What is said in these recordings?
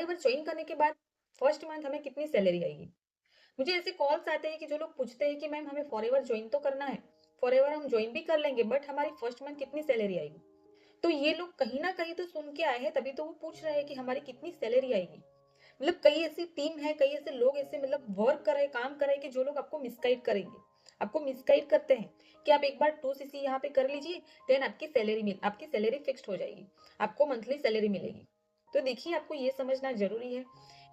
Forever join करने के बाद फर्स्ट मंथ हमें कितनी सैलरी आएगी? मुझे ऐसे कॉल्स आते हैं कि जो लोग पूछते हैं कि मैम हमें फॉरएवर ज्वाइन तो करना है, फॉरएवर हम ज्वाइन भी कर लेंगे बट हमारी फर्स्ट मंथ कितनी सैलरी आएगी? तो ये लोग कहीं ना कहीं तो सुन के आए हैं, तभी तो वो पूछ रहे हैं कि हमारी कितनी सैलरी आएगी। मतलब कई ऐसी टीम है, कई ऐसे लोग ऐसे मतलब वर्क कर रहे, काम कर रहे कि जो लोग आपको मिसगाइड करेंगे, आपको मिसगाइड करते हैं कि आप एक बार 2cc यहाँ पे कर लीजिए, देन आपकी सैलरी फिक्स्ड हो जाएगी, आपको मंथली सैलरी मिलेगी। तो देखिए, आपको ये समझना जरूरी है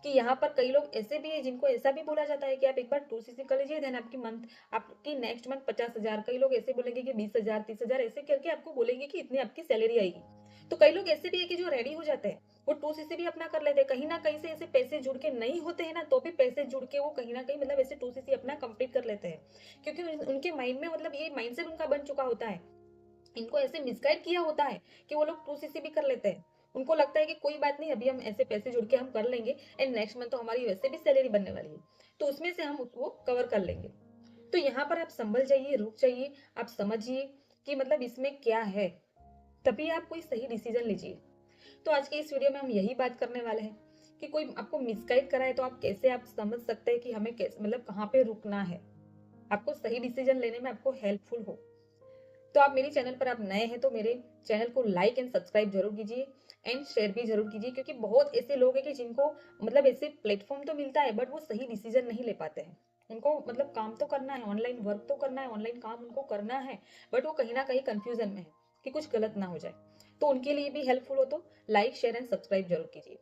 कि यहाँ पर कई लोग ऐसे भी है जिनको ऐसा भी बोला जाता है कि आप एक बार 2cc कर लीजिए, देन आपकी नेक्स्ट मंथ 50,000, कई लोग ऐसे बोलेंगे कि 20,000 30,000 ऐसे करके आपको बोलेंगे कि इतनी आपकी सैलरी आएगी। तो कई लोग ऐसे भी है कि जो रेडी हो जाते हैं, वो 2cc भी अपना कर लेते हैं, कहीं ना कहीं से ऐसे पैसे जुड़ के नहीं होते हैं ना, तो भी पैसे जुड़ के वो कहीं ना कहीं मतलब ऐसे 2cc अपना कंप्लीट कर लेते हैं, क्योंकि उनके माइंड में मतलब ये माइंडसेट उनका बन चुका होता है। इनको ऐसे मिसगाइड किया होता है कि वो लोग 2cc भी कर लेते हैं। उनको लगता है कि कोई बात नहीं, अभी हम ऐसे पैसे जुड़ के हम कर लेंगे, एंड नेक्स्ट मंथ तो हमारी वैसे भी सैलरी बनने वाली है, तो उसमें से हम उसको कवर कर लेंगे। तो यहाँ पर आप संभल जाइए, रुक जाइए, आप समझिए कि मतलब इसमें क्या है, तभी आप कोई सही डिसीजन लीजिए। तो आज के इस वीडियो में हम यही बात करने वाले हैं कि कोई आपको मिसगाइड कराए तो आप समझ सकते हैं कि हमें कैसे मतलब कहाँ पे रुकना है, आपको सही डिसीजन लेने में आपको हेल्पफुल हो। तो आप मेरे चैनल पर आप नए हैं तो मेरे चैनल को लाइक एंड सब्सक्राइब जरूर कीजिए, एंड शेयर भी जरूर कीजिए, क्योंकि बहुत ऐसे लोग हैं कि जिनको मतलब ऐसे प्लेटफॉर्म तो मिलता है बट वो सही डिसीजन नहीं ले पाते हैं। उनको मतलब काम तो करना है, ऑनलाइन वर्क तो करना है, ऑनलाइन काम उनको करना है, बट वो कहीं ना कहीं कंफ्यूजन में है कि कुछ गलत ना हो जाए। तो उनके लिए भी हेल्पफुल हो तो लाइक शेयर एंड सब्सक्राइब जरूर कीजिए।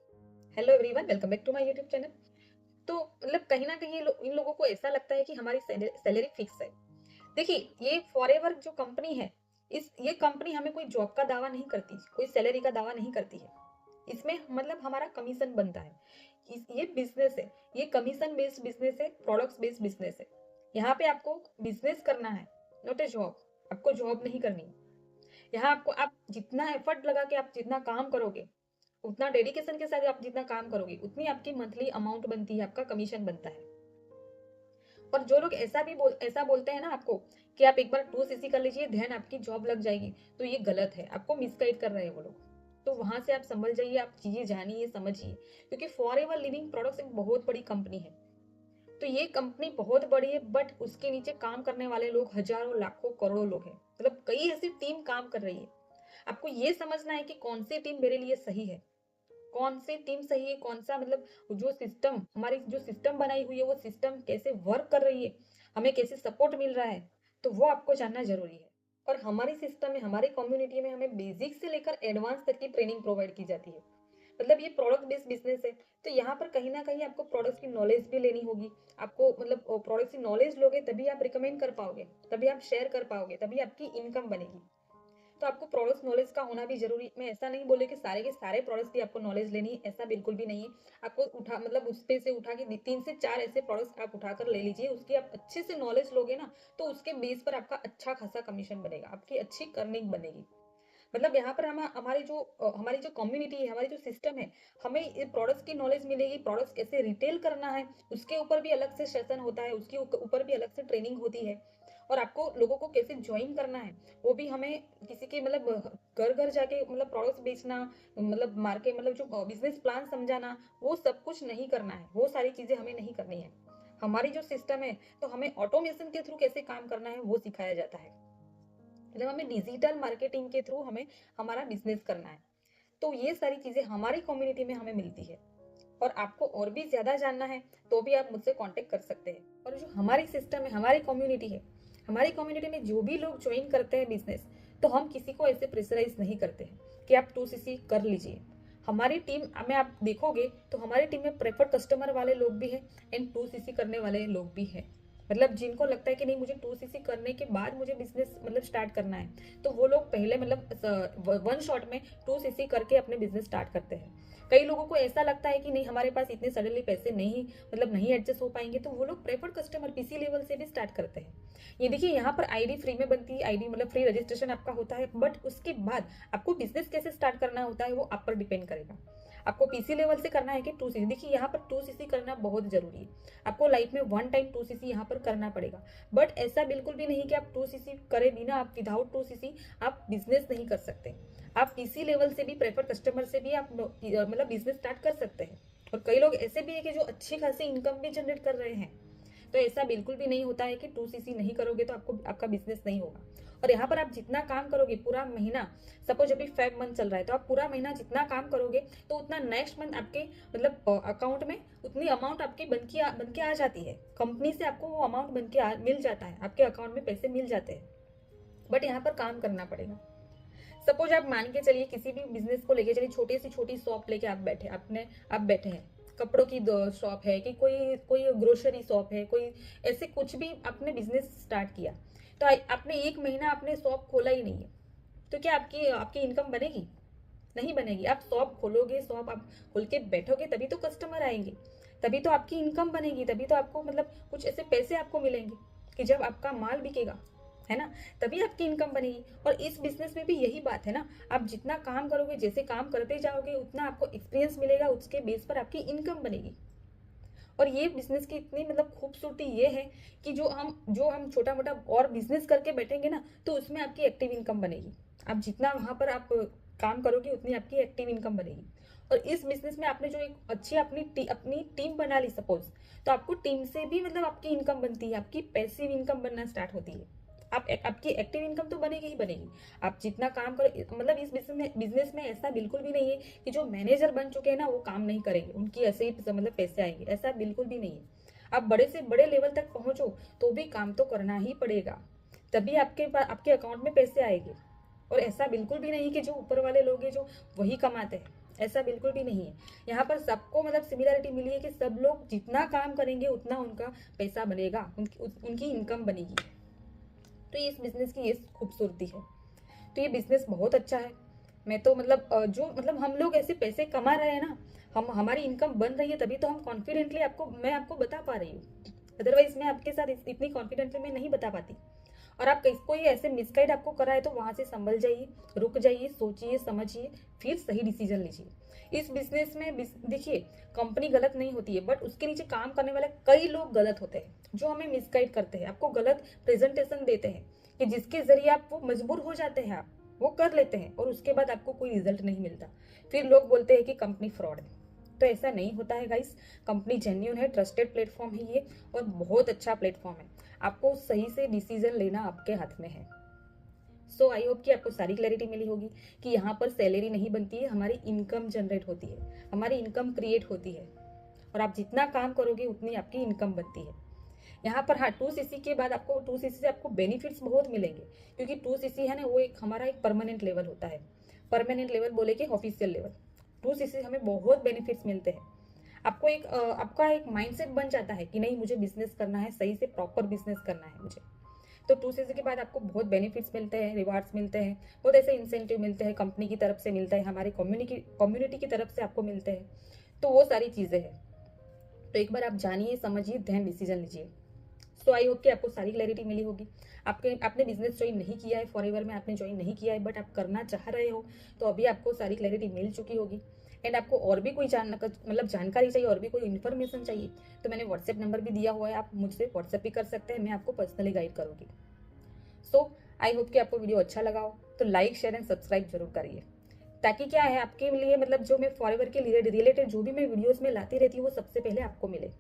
Hello everyone, welcome back to my YouTube channel. तो मतलब कहीं ना कहीं इन लोगों को ऐसा लगता है कि हमारी सैलरी फिक्स है। देखिए, ये फॉरएवर जो कंपनी है, इस ये कंपनी हमें कोई जॉब का दावा नहीं करती, कोई सैलरी का दावा नहीं करती है। इसमें मतलब हमारा कमीशन बनता है। ये बिजनेस है, ये कमीशन बेस्ड बिजनेस है, प्रोडक्ट्स बेस्ड बिजनेस है। यहाँ पे आपको बिजनेस करना है, नॉट ए जॉब। आपको जॉब नहीं करनी। यहाँ आपको आप जितना एफर्ट लगा के आप जितना काम करोगे, उतना डेडिकेशन के साथ आप जितना काम करोगे, उतनी आपकी मंथली अमाउंट बनती है, आपका कमीशन बनता है। और जो लोग ऐसा बोलते हैं ना आपको कि आप एक बार 2cc कर लीजिए, ध्यान आपकी जॉब लग जाएगी, तो ये गलत है, आपको मिसगाइड कर रहे हैं वो लोग। तो वहां से आप संभल जाइए, आप चीजें जानिए, समझिए, क्योंकि फॉर एवर लिविंग प्रोडक्ट्स एक बहुत बड़ी कंपनी है। तो ये कंपनी बहुत बड़ी है, बट उसके नीचे काम करने वाले लोग हजारों लाखों करोड़ों लोग हैं, मतलब कई ऐसी टीम काम कर रही है। आपको ये समझना है कि कौन सी टीम मेरे लिए सही है, कौन सी टीम सही है, कौन सा मतलब जो सिस्टम हमारी जो सिस्टम बनाई हुई है वो सिस्टम कैसे वर्क कर रही है, हमें कैसे सपोर्ट मिल रहा है, तो वो आपको जानना जरूरी है। और हमारी सिस्टम में, हमारी कम्युनिटी में हमें बेसिक से लेकर एडवांस तक की ट्रेनिंग प्रोवाइड की जाती है। मतलब ये प्रोडक्ट बेस्ड बिजनेस है, तो यहाँ पर कहीं ना कहीं आपको प्रोडक्ट्स की नॉलेज भी लेनी होगी। आपको मतलब प्रोडक्ट्स की नॉलेज लोगे तभी आप रिकमेंड कर पाओगे, तभी आप शेयर कर पाओगे, तभी आपकी इनकम बनेगी। तो आपको प्रोडक्ट्स नॉलेज का होना भी जरूरी। मैं ऐसा नहीं बोले कि सारे के सारे प्रोडक्ट्स की आपको नॉलेज लेनी है, ऐसा बिल्कुल भी नहीं है। आपको उठा मतलब उस पे से उठा के 3 से 4 ऐसे प्रोडक्ट्स आप उठाकर ले लीजिए, उसकी आप अच्छे से नॉलेज लोगे ना, तो उसके बेस पर आपका अच्छा खासा कमीशन बनेगा, आपकी अच्छी कर्निंग बनेगी। मतलब यहाँ पर हम हमारी जो कम्युनिटी है, हमारी जो सिस्टम है, हमें ये प्रोडक्ट्स की नॉलेज मिलेगी, प्रोडक्ट्स कैसे रिटेल करना है उसके ऊपर भी अलग से सेशन होता है, उसके ऊपर भी अलग से ट्रेनिंग होती है। और आपको लोगों को कैसे ज्वाइन करना है वो भी हमें किसी के मतलब घर घर जाके मतलब प्रोडक्ट्स बेचना, मतलब मार्केट मतलब जो बिजनेस प्लान समझाना, वो सब कुछ नहीं करना है, वो सारी चीजें हमें नहीं करनी है। हमारी जो सिस्टम है, तो हमें ऑटोमेशन के थ्रू कैसे काम करना है वो सिखाया जाता है। मतलब हमें डिजिटल मार्केटिंग के थ्रू हमें हमारा बिजनेस करना है। तो ये सारी चीजें हमारी कम्युनिटी में हमें मिलती है। और आपको और भी ज्यादा जानना है तो भी आप मुझसे कांटेक्ट कर सकते हैं। और जो हमारी सिस्टम है, हमारी कम्युनिटी है, हमारी कम्युनिटी में जो भी लोग ज्वाइन करते हैं बिजनेस, तो हम किसी को ऐसे प्रेशराइज नहीं करते हैं कि आप 2cc कर लीजिए। हमारी टीम में आप देखोगे तो हमारी टीम में प्रेफर्ड कस्टमर वाले लोग भी हैं, एंड 2cc करने वाले लोग भी हैं। मतलब जिनको लगता है कि नहीं, मुझे 2cc करने के बाद मुझे बिजनेस मतलब स्टार्ट करना है, तो वो लोग पहले मतलब वन शॉट में 2cc करके अपने बिजनेस स्टार्ट करते हैं। कई लोगों को ऐसा लगता है कि नहीं, हमारे पास इतने सडनली पैसे नहीं मतलब नहीं एडजस्ट हो पाएंगे, तो वो लोग प्रेफर्ड कस्टमर पीसी लेवल से भी स्टार्ट करते हैं। ये देखिए, यहाँ पर आईडी फ्री में बनती है, आईडी मतलब फ्री रजिस्ट्रेशन आपका होता है, बट उसके बाद आपको बिजनेस कैसे स्टार्ट करना होता है वो आप पर डिपेंड करेगा। आपको पीसी लेवल से करना है कि 2cc। देखिए, यहाँ पर 2cc करना बहुत जरूरी है। आपको लाइफ में वन टाइम 2cc यहाँ पर करना पड़ेगा। बट ऐसा बिल्कुल भी नहीं कि आप 2cc करे बिना, आप विदाउट 2cc आप बिजनेस नहीं कर सकते। आप पीसी लेवल से भी, प्रेफर कस्टमर से भी आप मतलब बिजनेस स्टार्ट कर सकते हैं। और कई लोग ऐसे भी है कि जो अच्छी खासी इनकम भी जनरेट कर रहे हैं। तो ऐसा बिल्कुल भी नहीं होता है कि 2cc नहीं करोगे तो आपको आपका बिजनेस नहीं होगा। और यहाँ पर आप जितना काम करोगे पूरा महीना, सपोज अभी 5 मंथ चल रहा है, तो आप पूरा महीना जितना काम करोगे तो उतना नेक्स्ट मंथ आपके मतलब अकाउंट में उतनी अमाउंट आपकी बन के आ जाती है। कंपनी से आपको वो अमाउंट मिल जाता है, आपके अकाउंट में पैसे मिल जाते हैं। बट यहाँ पर काम करना पड़ेगा। सपोज आप मान के चलिए किसी भी बिजनेस को लेके चलिए, छोटी सी छोटी शॉप लेके आप बैठे हैं, कपड़ों की शॉप है कि कोई कोई ग्रोसरी शॉप है, कोई ऐसे कुछ भी आपने बिजनेस स्टार्ट किया, तो आपने 1 महीना आपने शॉप खोला ही नहीं है, तो क्या आपकी आपकी इनकम बनेगी? नहीं बनेगी। आप शॉप खोलोगे, शॉप आप खोल के बैठोगे तभी तो कस्टमर आएंगे, तभी तो आपकी इनकम बनेगी, तभी तो आपको मतलब कुछ ऐसे पैसे आपको मिलेंगे कि जब आपका माल बिकेगा, है ना, तभी आपकी इनकम बनेगी। और इस बिजनेस में भी यही बात है ना, आप जितना काम करोगे, जैसे काम करते जाओगे उतना आपको एक्सपीरियंस मिलेगा, उसके बेस पर आपकी इनकम बनेगी। और ये बिजनेस की इतनी मतलब खूबसूरती ये है कि जो हम छोटा मोटा और बिजनेस करके बैठेंगे ना, तो उसमें आपकी एक्टिव इनकम बनेगी। आप जितना वहां पर आप काम करोगे उतनी आपकी एक्टिव इनकम बनेगी। और इस बिजनेस में आपने जो एक अच्छी अपनी टीम बना ली सपोज, तो आपको टीम से भी मतलब आपकी इनकम बनती है, आपकी पैसिव इनकम बनना स्टार्ट होती है। आपकी एक्टिव इनकम तो बनेगी ही बनेगी। आप जितना काम करो, मतलब इस बिजनेस में ऐसा बिल्कुल भी नहीं है कि जो मैनेजर बन चुके हैं ना वो काम नहीं करेंगे, उनकी ऐसे ही मतलब पैसे आएंगे, ऐसा बिल्कुल भी नहीं है। आप बड़े से बड़े लेवल तक पहुंचो तो भी काम तो करना ही पड़ेगा, तभी आपके अकाउंट में पैसे आएंगे। और ऐसा बिल्कुल भी नहीं कि जो ऊपर वाले लोग हैं जो वही कमाते हैं, ऐसा बिल्कुल भी नहीं है। यहाँ पर सबको मतलब सिमिलरिटी मिली है कि सब लोग जितना काम करेंगे उतना उनका पैसा बनेगा, उनकी इनकम बनेगी। तो ये इस बिजनेस की ये खूबसूरती है। तो ये बिजनेस बहुत अच्छा है। मैं तो मतलब जो मतलब हम लोग ऐसे पैसे कमा रहे हैं ना, हम हमारी इनकम बन रही है, तभी तो हम कॉन्फिडेंटली मैं आपको बता पा रही हूँ। अदरवाइज मैं आपके साथ इतनी कॉन्फिडेंटली मैं नहीं बता पाती। और आप कोई ऐसे मिसगाइड आपको करा है तो वहां से संभल जाइए, रुक जाइए, सोचिए समझिए, फिर सही डिसीजन लीजिए। इस बिजनेस में देखिए, कंपनी गलत नहीं होती है, बट उसके नीचे काम करने वाले कई लोग गलत होते हैं जो हमें मिसगाइड करते हैं, आपको गलत प्रेजेंटेशन देते हैं कि जिसके जरिए आप वो मजबूर हो जाते हैं, आप वो कर लेते हैं और उसके बाद आपको कोई रिजल्ट नहीं मिलता। फिर लोग बोलते हैं कि कंपनी फ्रॉड है। तो ऐसा नहीं होता है गाइस, कंपनी जेन्यून है, ट्रस्टेड प्लेटफॉर्म है ये, और बहुत अच्छा प्लेटफॉर्म है। आपको सही से डिसीजन लेना आपके हाथ में है। सो आई होप कि आपको सारी क्लैरिटी मिली होगी कि यहाँ पर सैलरी नहीं बनती है, हमारी इनकम जनरेट होती है, हमारी इनकम क्रिएट होती है। और आप जितना काम करोगे उतनी आपकी इनकम बनती है। यहाँ पर हाँ, 2cc के बाद आपको 2cc से आपको बेनिफिट्स बहुत मिलेंगे, क्योंकि 2cc है ना, वो एक हमारा एक परमानेंट लेवल होता है। परमानेंट लेवल बोले कि ऑफिशियल लेवल। 2cc हमें बहुत बेनिफिट्स मिलते हैं। आपका एक माइंडसेट बन जाता है कि नहीं, मुझे बिजनेस करना है, सही से प्रॉपर बिजनेस करना है मुझे। तो 2cc के बाद आपको बहुत बेनिफिट्स मिलते हैं, रिवार्ड्स मिलते हैं, बहुत ऐसे इंसेंटिव मिलते हैं, कंपनी की तरफ से मिलता है, हमारी कम्युनिटी की तरफ से आपको मिलते हैं। तो वो सारी चीज़ें हैं। तो एक बार आप जानिए, समझिए, देन डिसीजन लीजिए। सो आई होप कि आपको सारी क्लैरिटी मिली होगी। आपने बिजनेस ज्वाइन नहीं किया है, फॉरएवर में आपने ज्वाइन नहीं किया है, बट आप करना चाह रहे हो, तो अभी आपको सारी क्लैरिटी मिल चुकी होगी। एंड आपको और भी कोई जानकारी चाहिए, और भी कोई इन्फॉर्मेशन चाहिए, तो मैंने व्हाट्सएप नंबर भी दिया हुआ है, आप मुझसे व्हाट्सएप भी कर सकते हैं, मैं आपको पर्सनली गाइड करूँगी। सो आई होप कि आपको वीडियो अच्छा लगा हो, तो लाइक शेयर एंड सब्सक्राइब जरूर करिए, ताकि क्या है आपके लिए मतलब जो मैं फॉरएवर के रिलेटेड जो भी मैं वीडियोस में लाती रहती हूँ वो सबसे पहले आपको मिले।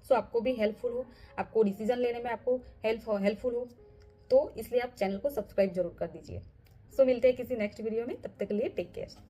सो आपको भी हेल्पफुल हो, आपको डिसीजन लेने में आपको हेल्पफुल हो, तो इसलिए आप चैनल को सब्सक्राइब जरूर कर दीजिए। सो मिलते हैं किसी नेक्स्ट वीडियो में, तब तक के लिए टेक केयर।